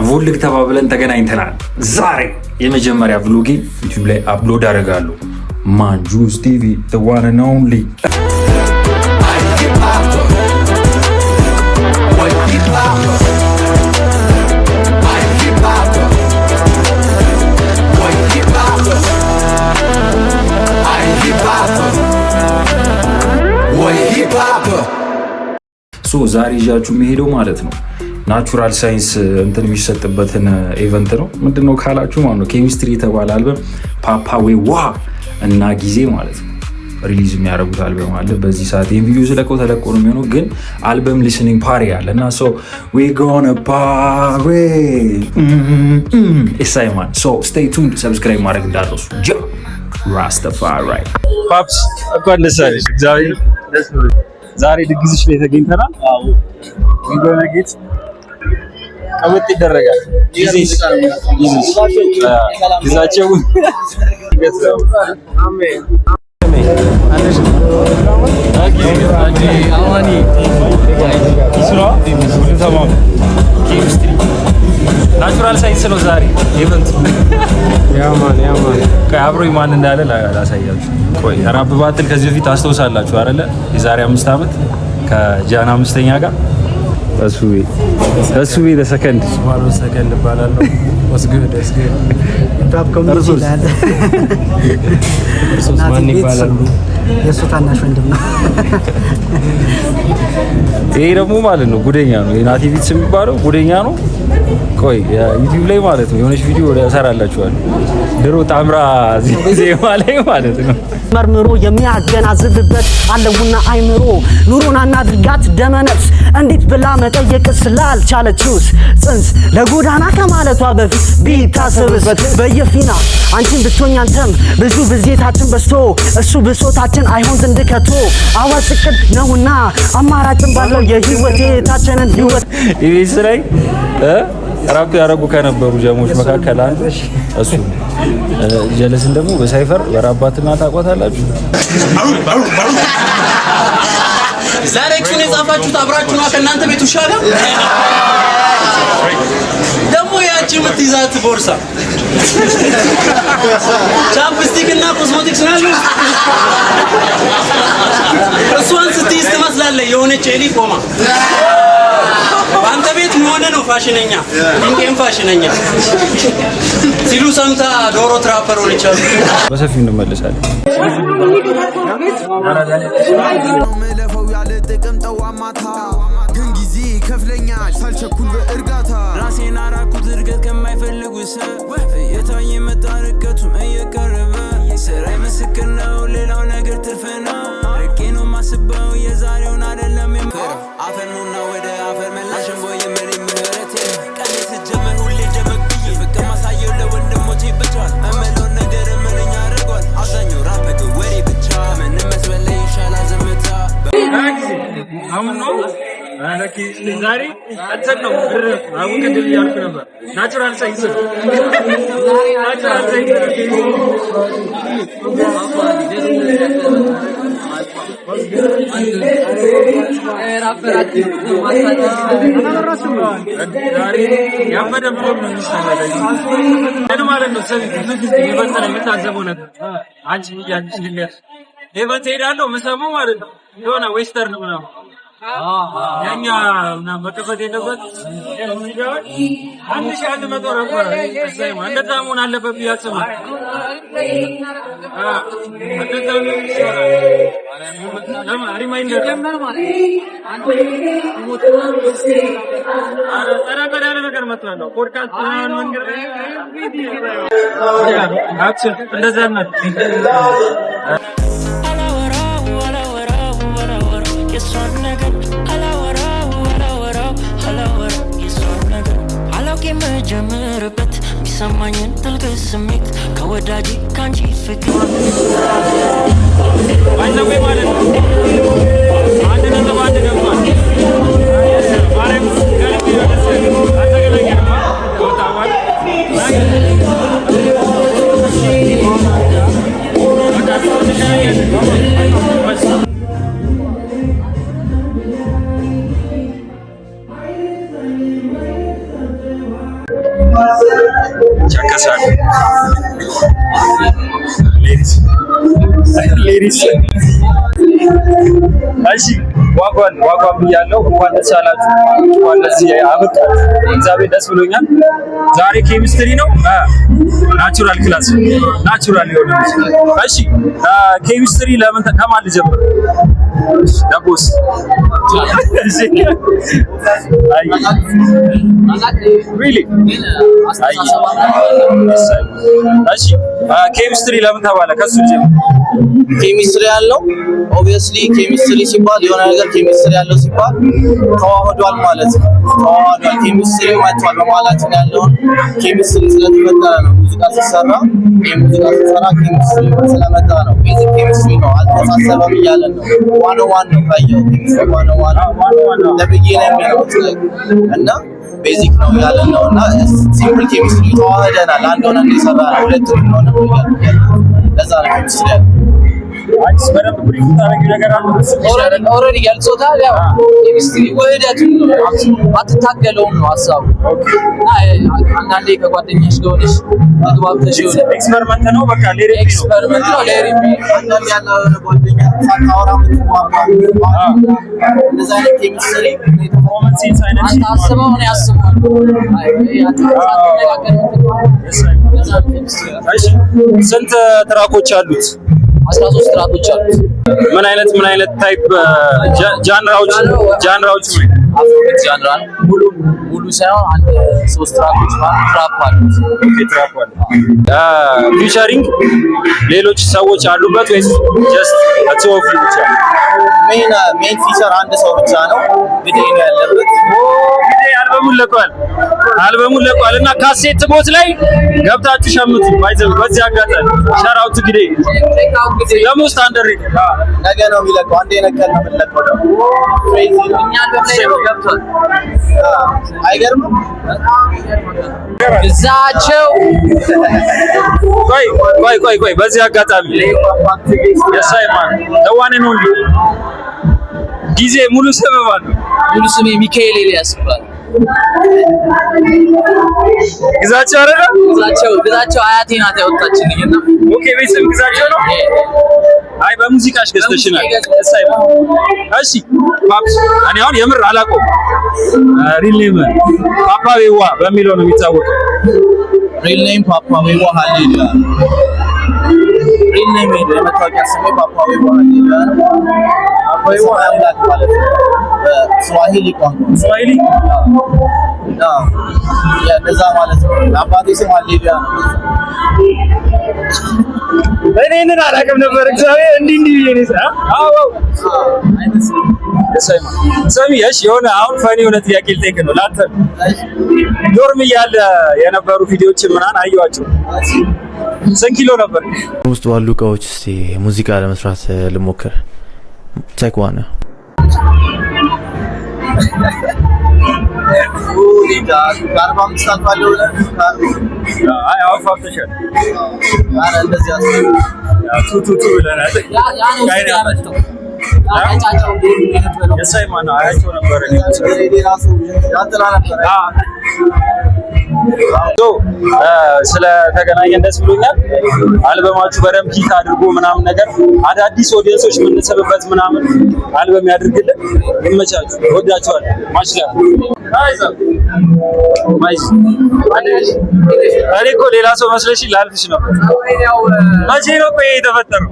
ቮልግ ተባብለን ተገናኝተናል። ዛሬ የመጀመሪያ ቭሎጌ ዩቲዩብ ላይ አፕሎድ አደርጋለሁ። ማንጁስ ቲቪ the one and only ዛሬ ይዣችሁ የሚሄደው ማለት ነው ናቹራል ሳይንስ እንትን የሚሰጥበትን ኢቨንት ነው። ምንድነው ካላችሁ ማለት ነው ኬሚስትሪ የተባለ አልበም ፓፓዌዋ እና ጊዜ ማለት ነው ሪሊዝ የሚያደርጉት አልበም አለ። በዚህ ሰዓት ይሄን ቪዲዮ ስለቀው ተለቆ ነው የሚሆነው፣ ግን አልበም ሊስኒንግ ፓሪ አለ እና ሶ ዊ ጎና ፓሪ ኢሳይማን ሶ ስቴይ ቱንድ ሰብስክራይብ ማድረግ እንዳትረሱ። ጃ ራስተፋሪ ፓፕስ እንኳን ደስ አለሽ። እግዚአብሔር ደስ ብሎኝ ዛሬ ድግዝሽ ላይ ተገኝተናል። አዎ እንጎነጌት ቀውጥ ይደረጋል። ይዛቸው አሜን አለሽ አማኒ ይስራ ተማም ኬሚስትሪ ናቹራል ሳይንስ ነው ዛሬ ኢቨንት። ያማን ከአብሮኝ ማን እንዳለ ላሳያችሁ። ቆይ ራፕ ባትል ከዚህ በፊት አስተውሳላችሁ አይደለ? የዛሬ 5 ዓመት ከጃና አምስተኛ ጋር እሱ ለሰከንድ ባላለው ወስገድ ታፕ ኮምፒውተር ይላል። ማን ይባላሉ? የሱ ታናሽ ወንድም ነው። ይሄ ደግሞ ማለት ነው ጉደኛ ነው። የናቲ ቢትስ የሚባለው ጉደኛ ነው። ቆይ ዩቲዩብ ላይ ማለት ነው የሆነች ቪዲዮ እሰራላችኋለሁ። ድሮ ታምራ ዜማ ላይ ማለት ነው መርምሮ የሚያገናዝብበት አለውና አይምሮ ኑሮን አናድርጋት ደመነፍስ እንዴት ብላ መጠየቅ ስላልቻለችውስ ጽንስ ለጎዳና ከማለቷ በፊት ቢታሰብበት በየፊና አንቺን ብትሆኝ አንተም ብዙ ብዜታችን በስቶ እሱ ብሶታችን አይሆን ዘንድ ከቶ አዋጭ ቅድ ነውና አማራጭን ባለው የህይወቴታችንን ህይወት ኢቢኤስ ላይ ራፕ ያደረጉ ከነበሩ ጀሞች መካከል አንዱ እሱ ጀለስን ደግሞ በሳይፈር በራባትና ታቋታላችሁ። ዛሬክሱን የጻፋችሁት አብራችሁ ነው ከእናንተ ቤት ውሻ ጋር ደግሞ ያቺ የምትይዛት ቦርሳ ቻፕስቲክ እና ኮስሞቲክስ ነው። እሷን ስትይዝ ትመስላለህ የሆነች ኤሊ ቆማ። አንተ ቤት ሆነ ነው ፋሽነኛ እንዴም ፋሽነኛ ሲሉ ሰምታ ዶሮ ትራፐር ሆነቻሉ። በሰፊው እንመለሳለን። መለፈው ያለ ጥቅም ጠዋማታ ግን ጊዜ ከፍለኛል ሳልቸኩል በእርጋታ ራሴን አራኩት እርገት ከማይፈልጉ ሰው የታየ መጣ ርቀቱም እየቀረበ ስራይ ምስክር ነው ሌላው ነገር ትርፍ ነው። ርቄ ነው ማስበው የዛሬውን አይደለም አፈር ነውና ወደ አፈር መላሽን ቦይ የመሪ ምህረት ቀን ስትጀምር ሁሌ ጀመቅ ብዬ ፍቅር ማሳየው ለወንድሞቼ ብቻ መመለው ነገር ምንኛ አድርጓል አብዛኛው ራፕ ወሬ ብቻ ምንም መስበል ላይ ይሻላል ዝምታ አሁን ነው አረኪ ዛሬ አጥተን ነው ብር አሁን ከድል ያልኩ ነበር። ናቹራል ሳይንስ ናቹራል ሳይንስ የሆነ ዌስተርን ነው ያኛ እና መከፈት የለበት አንድ ሺህ አንድ መቶ ነበር። እዛይማ እንደዛ መሆን አለበት ያጽማ ሪማይንደር ነገር መጥቷል። ፖድካስት መንገድ እንደዛ ነው። ጀምርበት የሚሰማኝን ጥልቅ ስሜት ከወዳጅ ካንቺ ፍቅር ባይዘው ማለት ነው አንድ ነጥብ አንድ ገባል ማረም ከልብ ይወደሰ አተገለገማ ወጣዋል ይንቀሳቀሳሉ። ሌዲስ እሺ ዋጓን ብያለሁ። እንኳን ደስ አላችሁ፣ እንኳን ለዚህ አበቃችሁ። እግዚአብሔር ደስ ብሎኛል። ዛሬ ኬሚስትሪ ነው፣ ናቹራል ክላስ ናቹራል ይሆናል። እሺ ኬሚስትሪ ለምን ከማን ልጀምር? ዳቦስ really እሺ ኬሚስትሪ ለምን ተባለ? ከሱ ልጀምር። ኬሚስትሪ ያለው ኦብቪየስሊ ኬሚስትሪ ሲባል የሆነ ነገር ኬሚስትሪ ያለው ሲባል ተዋህዷል ማለት ነው። ተዋህዷል ኬሚስትሪ መጥቷል በማለት ያለውን ኬሚስትሪ ስለተፈጠረ ነው። ሙዚቃ ሲሰራ ኬሚስትሪ ስለመጣ ነው። ቤዚክ ኬሚስትሪ ነው፣ አልተሳሰበም እያለን ነው። ዋን ነው ካየው ኬሚስትሪ ዋን ለብዬ ነው እና ቤዚክ ነው ያለን ነው እና ሲምፕል ኬሚስትሪ ተዋህደናል። አንድ ሆነን የሰራ ነው፣ ሁለት ሆነን ነው ያለው። ለዛ ነው ኬሚስትሪ አንቺስ በደንብ ብሪፍ ታረጊ ነገር አለ? ኦልሬዲ ገልጾታል። ያው ኬሚስትሪ ወህደቱን አትታገለውም ነው ሀሳቡ። እና አንዳንዴ ከጓደኛሽ ጋር ሆነሽ ተግባብተሽ ኤክስፐሪመንት ነው፣ በቃ ሌሪ ኤክስፐሪመንት ነው። ሌሪ አንዳንዴ ያለው ጓደኛ ሳታወራ ምትቋቋ እንደዛ አይነት ኬሚስትሪ ኮመን ሴንስ አይነት አንተ አስበው ነው ያስባል። እሺ ስንት ትራኮች አሉት? 13 ትራኮች አሉት። ምን አይነት ታይፕ ጃንራዎች አፍሮቢት ጃንራ ሙሉ ሳይሆን አንድ 3 ትራኮች ማለት ትራፕ አሉት። ትራፕ አሉት። ፊቸሪንግ ሌሎች ሰዎች አሉበት ወይስ ጀስት አትወፍ ብቻ? ሜን ፊቸር አንድ ሰው ብቻ ነው። ግዴ ነው ያለበት። ግዴ አልበሙን ለቋል እና ካሴት ቦት ላይ ገብታችሁ ሸምቱ። በዚህ አጋጣሚ ሸራውት ግዴ ደግሞ ስታንዳርድ ነገ ነው የሚለቀው። አንዴ ነቀል ነው የሚለቀው። ደግሞ ክሬዚ ነው። እኛ ደግሞ ገብቷል። አይገርምም? ግዛቸው ቆይ በዚህ አጋጣሚ የሳይማን ለዋኔ ነው እንዴ ጊዜ ሙሉ ሰበብ አለ። ሙሉ ስሜ ሚካኤል ኤልያስ ይባላል። ግዛቸው አይደለ? ግዛቸው አያቴ ናት ያወጣችልኝ እና ኦኬ ቤተሰብ ግዛቸው ነው። አይ በሙዚቃሽ ገዝተሽናል። ሳይማን እሺ ፓፕስ እኔ አሁን የምር አላውቀውም። ሪል ኔም ፓፓ ዌዋ በሚለው ነው የሚታወቀው። ሪል ኔም ፓፓ ዌዋ ሃሌሉያ። ሪል ኔም የመታወቂያ ስሜ ፓፓ ዌዋ ሃሌሉያ ነው። ፓፓ ዌዋ አምላክ ማለት ነው በስዋሂሊ ቋንቋ። ስዋሂሊ እንደዛ ማለት ነው። አባቴ ስም ሃሌሉያ ነው። እኔን አላውቅም ነበር። እግዚአብሔር እንዲህ ብዬ ነው። አዎ ሰሚ እሺ የሆነ አሁን ፈኒ የሆነ ጥያቄ ልጠይቅ ነው ላንተ። ዶርም እያለ የነበሩ ቪዲዮዎች ምናምን አየኋቸው። ስንት ኪሎ ነበር? ውስጥ ባሉ እቃዎች እስቲ ሙዚቃ ለመስራት ልሞክር። ቼክ ዋና ቱቱቱ ብለናል። የሳይማን አያቸው ነበር። ስለተገናኘን ደስ ብሎኛል። አልበማችሁ በደንብ ሂት አድርጎ ምናምን ነገር አዳዲስ ኦዲየንሶች የምንሰብበት ምናምን አልበም ያድርግልን። ይመቻችሁ። ወዳችኋል። ማሽላ እኔ እኮ ሌላ ሰው መስለሽ ላልፍሽ ነው። መቼ ነው ቆይ የተፈጠረው?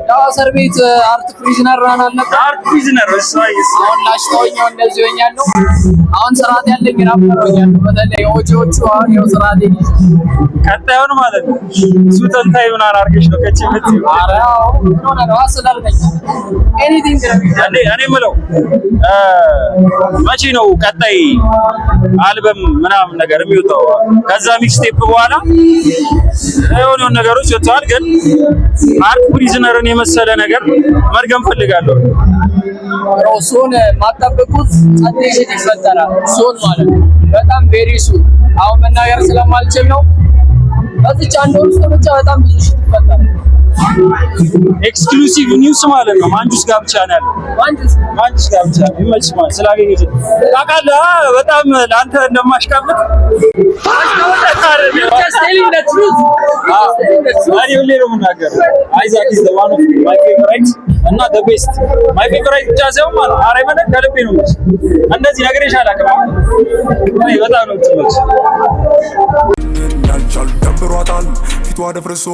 ያው እስር ቤት አርት ፕሪዝነር ራን አልነበር። አርት ፕሪዝነር አሁን ላሽተውኛው እንደዚህ ሆኛለሁ። አሁን ስርዓት ያለኝ ራፐር ሆኛለሁ። በተለይ ኦጂዎቹ አሁን ያው ስርዓት ይይዝ ቀጣዩን ማለት ነው። ሱተንታይ ምን አርገሽ ነው ከቺ ምትዩ? ኧረ አዎ ሆነ ነው አስላለኝ ኤኒቲንግ እኔ የምለው መቼ ነው ቀጣይ አልበም ምናምን ነገር የሚወጣው? ከዛ ሚክስቴፕ በኋላ የሆነ ነገሮች ወጥተዋል፣ ግን አርት ፕሪዝነርን የመሰለ ነገር መድገም ፈልጋለሁ። ሶን ማጠበቁት ጸጥሽ ይፈጠራል። ሶን ማለት በጣም ቬሪ ሱ አሁን መናገር ስለማልችል ነው። በዚህ አንድ ወር ውስጥ ብቻ በጣም ብዙ ሽት ይፈጠራል። ኤክስክሉሲቭ ኒውስ ማለት ነው። ማንጁስ ጋር ብቻ ነው ያለው። ማንጁስ ጋር ብቻ ይመችሽ ማለት ስላገኘሽ ታውቃለህ። በጣም ለአንተ እንደማሽቃብጥ አሪ ሁሌ ነው የምናገረው አይዛክ is the one of my favorite እና the best my favorite ብቻ ሳይሆን ማለት አሬመን ከልቤ ነው እንደዚህ ነገርሽ አላውቅም አይ በጣም ነው ትመጭ ያልቻል ደብሯታል ፊቷ ደፍርሶ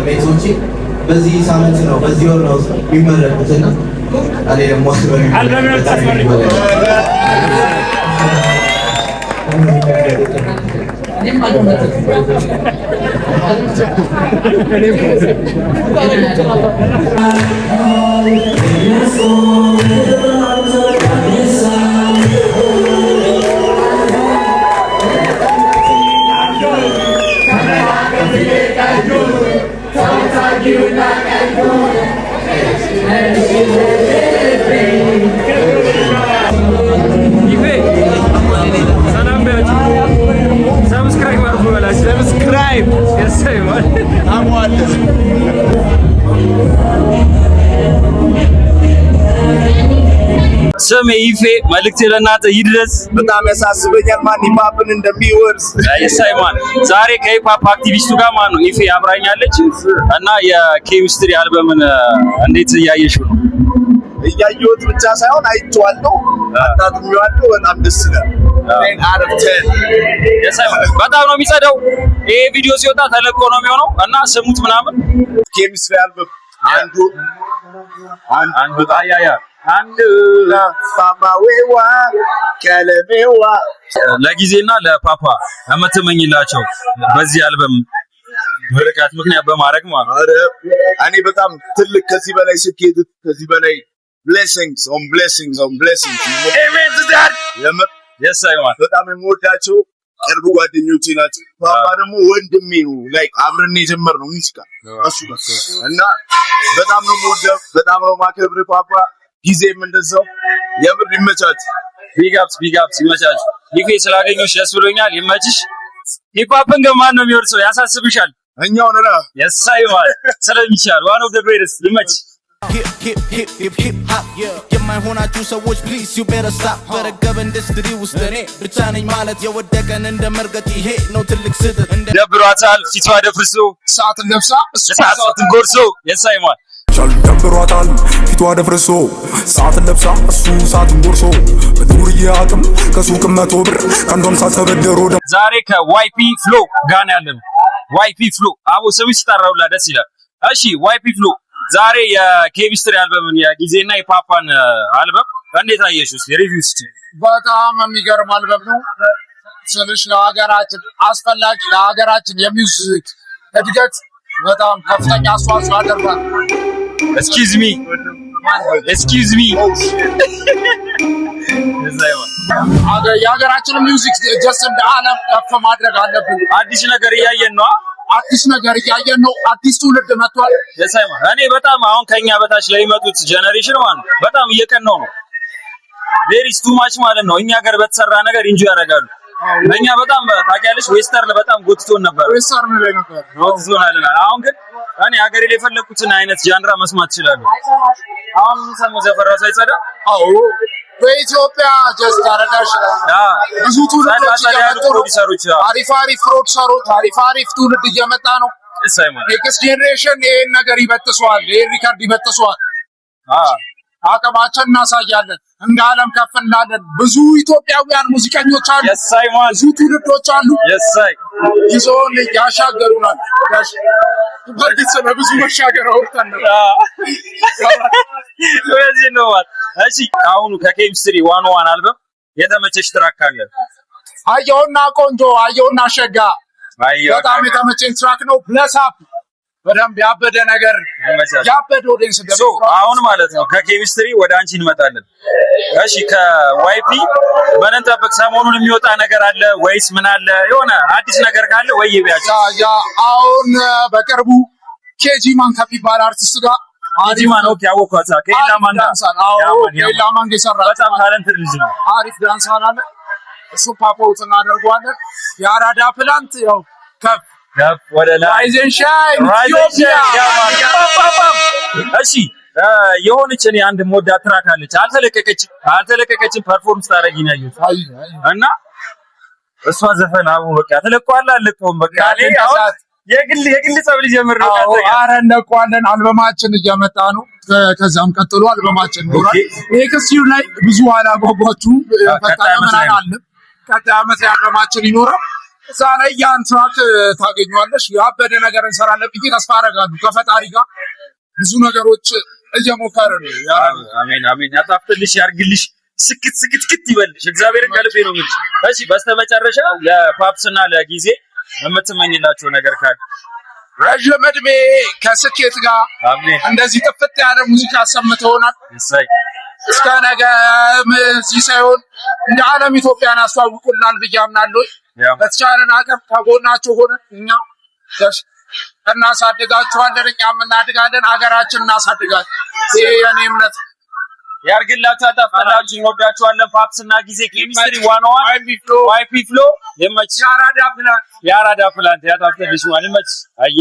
ሜቶች በዚህ ሳምንት ነው በዚህ ወር ነው የሚመረቁትና እኔ ደግሞ ስሜ ይፌ መልእክቴ ለእናንተ ይድረስ። በጣም ያሳስበኛል ማን ሂፓፕን እንደሚወርስ። የሳይማን ዛሬ ከሂፓፕ አክቲቪስቱ ጋር ማን ነው ይፌ አብራኛለች እና የኬሚስትሪ አልበምን እንዴት እያየሽው ነው? እያየሁት ብቻ ሳይሆን አይቼዋለሁ፣ አጣጥሜዋለሁ። በጣም ደስ ይላል። በጣም ነው የሚጸደው። ይሄ ቪዲዮ ሲወጣ ተለቆ ነው የሚሆነው እና ስሙት ምናምን። ኬሚስትሪ አልበም አንዱ ፋማዌዋ ከለሜዋ ለጊዜና ለፓፓ የምትመኝላቸው በዚህ አልበም ምርቃት ምክንያት በማድረግ ማለት ነው። እኔ በጣም ትልቅ ከዚህ በላይ ስኬት ከዚህ በላይ blessings on blessings on blessings amen to that yes I want በጣም የምወዳቸው ቅርብ ጓደኞቼ ናቸው። ፓፓ ደግሞ ወንድሜ ነው። ላይክ አብረን የጀመርነው ሙዚቃ እሱ እና በጣም ነው የምወደው፣ በጣም ነው የማከብረው ፓፓ። ጊዜም እንደዛው የምር ይመቻች። ቢግ አፕስ ይመቻች። ይፌ ስላገኘሁሽ ደስ ብሎኛል። ይመችሽ። ሂፓፕን ግን ማን ነው የሚወርሰው ያሳስብሻል? እኛው ነራ yes I want ስለሚቻል one of the greatest ይመች hip hop የማይሆናችሁ ሰዎች please you better stop በረገበ ኢንዱስትሪ ውስጥ እኔ ብቻ ነኝ ማለት የወደቀን እንደ መርገጥ ይሄ ነው ትልቅ ስህተት። ደብሯታል ፊቷ ደፍርሶ ሰዓትን ለብሳ ሰዓትን ጎርሶ የሳይማን ደብሯታል ፊቷ ደፍርሶ ሰዓትን ለብሳ እሱ ሰዓትን ጎርሶ በዱርዬ አቅም ከሱቅ 100 ብር ከንዶም ሳልተበደሮ ዛሬ ከዋይፒ ፍሎ ጋር ያለን ዋይፒ ፍሎ አቦ ስምሽ ጠራውላ ደስ ይላል። እሺ ዋይፒ ፍሎ ዛሬ የኬሚስትሪ አልበምን የጊዜና የፓፓን አልበም እንዴት አየሽ? እስኪ ሪቪው እስኪ። በጣም የሚገርም አልበም ነው። ስልሽ ለሀገራችን አስፈላጊ ለሀገራችን የሚውዚክ እድገት በጣም ከፍተኛ አስተዋጽኦ ያደርጋል። ኤክስኪውዝ ሚ የሀገራችንን ሚውዚክ ጀስት እንደ ዓለም ከፍ ማድረግ አለብን። አዲስ ነገር እያየን ነው። አዲስ ትውልድ መጥቷል። እኔ በጣም አሁን ከኛ በታች ለሚመጡት ጀነሬሽን ማለት በጣም እየቀናው ነው። ቬሪስ ቱ ማች ማለት ነው። እኛ ሀገር በተሰራ ነገር ኢንጆይ ያደርጋሉ። እኛ በጣም ታውቂያለሽ ዌስተርን በጣም ጎትቶን ነበር። ዌስተርን ላይ ነበር ጎትቶናል። አሁን ግን እኔ ሀገሬ ላይ የፈለኩትን አይነት ጃንራ መስማት ይችላሉ። አሁን ሰሞኑን ዘፈራ ሳይጸዳ በኢትዮጵያ ጀስት አረዳሽ ብዙ ትውልዶች ፕሮዲሰሮች አሪፍ ፕሮዲሰሮች አሪፍ ትውልድ እየመጣ ነው። ኔክስት ጄኔሬሽን ይሄን ነገር ይበጥሰዋል፣ ይሄን ሪከርድ ይበጥሰዋል። አቅማችን እናሳያለን፣ እንደ ዓለም ከፍ እንላለን። ብዙ ኢትዮጵያውያን ሙዚቀኞች አሉ፣ ብዙ ትውልዶች አሉ፣ ይዞን ያሻገሩናል። በርግጥ ስለ ብዙ መሻገር አውርተን ነው። እሺ አሁን ከኬሚስትሪ 101 አልበም የተመቸሽ ትራክ ካለ? አየውና ቆንጆ አየውና ሸጋ በጣም የተመቸኝ ትራክ ነው። ፕለስ አፕ በደንብ ያበደ ነገር ያበደ ኦዲየንስ ደሶ አሁን ማለት ነው። ከኬሚስትሪ ወደ አንቺ እንመጣለን። እሺ ከዋይፒ ምን እንጠብቅ? ሰሞኑን የሚወጣ ነገር አለ ወይስ ምን አለ? የሆነ አዲስ ነገር ካለ ወይ ይቢያችሁ። አሁን በቅርቡ ኬጂማን ከሚባል አርቲስት ጋር ኬጂማን ኦኬ ያወኳታ ከኤላማን ኤላማን የሰራ በጣም ታለንትድ ልጅ ነው። አሪፍ ዳንስ አለ። እሱ ፓፖት እናደርገዋለን። የአራዳ ፕላንት ያው ከፍ ወደ ላይ ራይዘንሻይ ኢትዮጵያ እሺ የሆነች እኔ አንድ ሞዳ ትራክ አለች አልተለቀቀችም ፐርፎርም ታረጊ ነው ያዩት እና እሷ ዘፈን አቡ በቃ ተለቋል አለቀውም በቃ እኔ አሁን የግል ጸብ ሊጀምር ነው ኧረ እንለቀዋለን አልበማችን እየመጣ ነው ከዛም ቀጥሎ አልበማችን ነው ኔክስት ላይ ብዙ አላጓጓችሁ ፈጣን ምናምን አለ ቀጣይ ዓመት አልበማችን ይኖራል እዛ ላይ ያን ትራክ ታገኙዋለሽ ያበደ ነገር እንሰራለን ብዬ ተስፋ አደርጋለሁ ከፈጣሪ ጋር ብዙ ነገሮች እየሞከርን ነው አሜን አሜን ያጣፍጥልሽ ያርግልሽ ስክት ይበልሽ እግዚአብሔርን ከልቤ ነው የምልሽ እሺ በስተመጨረሻ ለፓፕስና ለጊዜ የምትመኝላቸው ነገር ካለ ረጅም ዕድሜ ከስኬት ጋር እንደዚህ ጥፍጥ ያለ ሙዚቃ ሰምተውናል እስከ ነገ እዚህ ሳይሆን እንደ ዓለም ኢትዮጵያን አስተዋውቁናል ብዬ አምናለሁ በተቻለን አቅም ከጎናቸው ሆነን እኛ እናሳድጋቸዋለን እኛም እናድጋለን ሀገራችንን እናሳድጋለን ይሄ የኔ እምነት ያርግላችሁ አጣፍጣላችሁ እንወዳችኋለን ፓፕስና ጊዜ ኬሚስትሪ 101 ዋይፒ ፍሎ የመች ያራዳ ፕላንት ያጣፍጥልሽ ማን ይመች አይ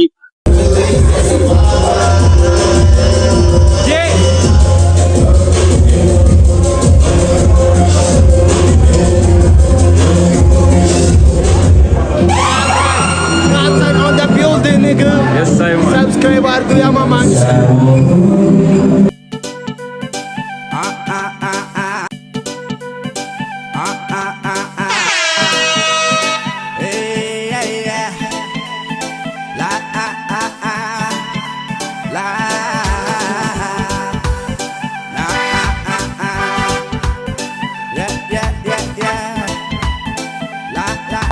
Subscribe to Yamaman.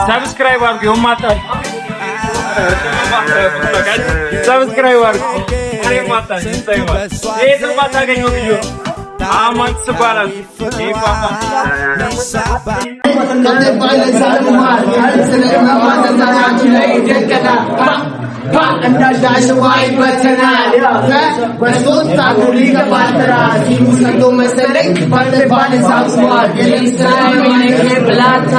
Subscribe አድርጉ የማጣኝ ሰብስክራይብ አድርጉ አሬ ማጣኝ ይታያል የትም ማታገኘው ቪዲዮ አማን ትባላል ይፋፋ እንዳዳሽ ዋይ በተናል በሶስት አጉሊ ከባልተራ ሲሙሰዶ መሰለኝ ባልተባል ሳብስዋል የሌስራይ ማይክ ብላታ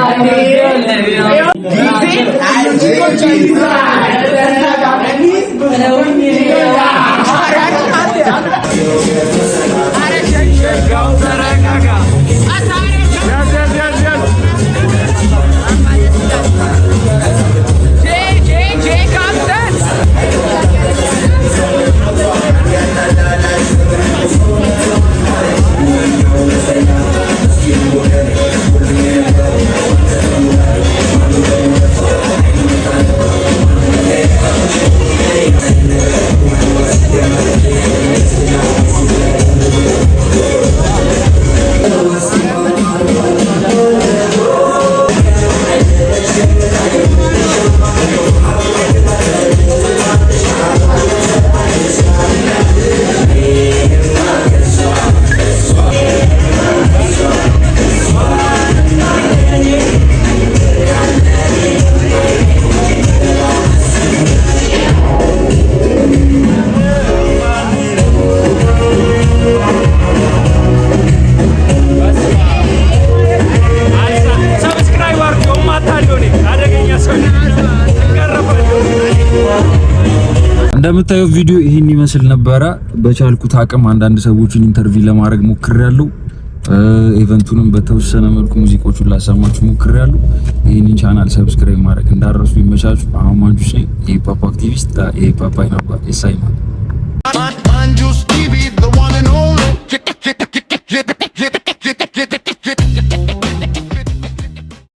እንደምታየው ቪዲዮ ይሄን ይመስል ነበረ። በቻልኩት አቅም አንዳንድ ሰዎችን ኢንተርቪው ለማድረግ ሞክሬያለሁ። ኢቨንቱንም በተወሰነ መልኩ ሙዚቆቹን ላሰማችሁ ሞክሬያለሁ። ይሄንን ቻናል ሰብስክራይብ ማድረግ እንዳረሱ ይመቻቹ። አሁን ማንጁስ ነኝ፣ የሂፕ ሆፕ አክቲቪስት፣ የሂፕ ሆፕ አይናባ ኤሳይማ